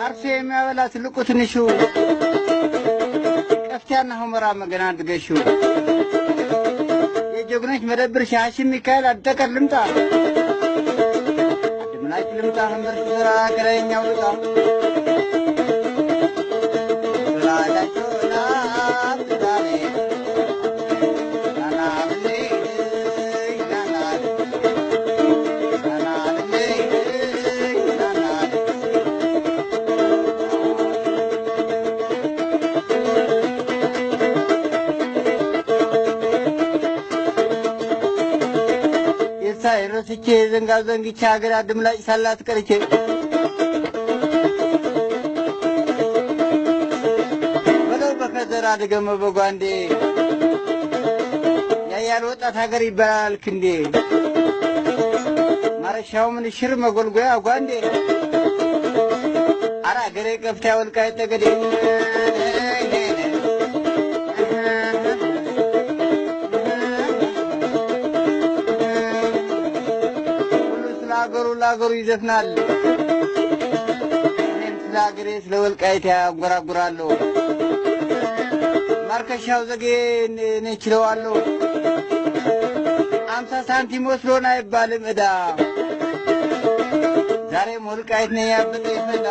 አርሶ የሚያበላ ትልቁ ትንሹ ቀፍቲያና ሁመራ መገና አድገሹ የጀግኖች መደብር ሻሽም ሚካኤል አደቀር ልምጣ አድምላጭ ልምጣ ህምበር ስራ ከላይኛው ልጣ ሳይረስቼ ዘንጋ ዘንግቼ ሀገር አድምላጭ ሳላት ቀርቼ በለው በከዘራ ድገመ በጓንዴ ያያል ወጣት ሀገር ይባላል ክንዴ ማረሻው ምን ሽር መጎልጎያ ጓንዴ አራ ገሬ ቀፍታ ወልቃይት ጠገዴ ላገሩ ይዘፍናል እኔም ስለ ሀገሬ ስለ ወልቃይት ያንጎራጉራለሁ ማርከሻው ዘጌ እኔ ችለዋለሁ 50 ሳንቲም ወስዶን አይባልም ዕዳ ዛሬም ወልቃይት ነኝ ያበጠ ይፈዳ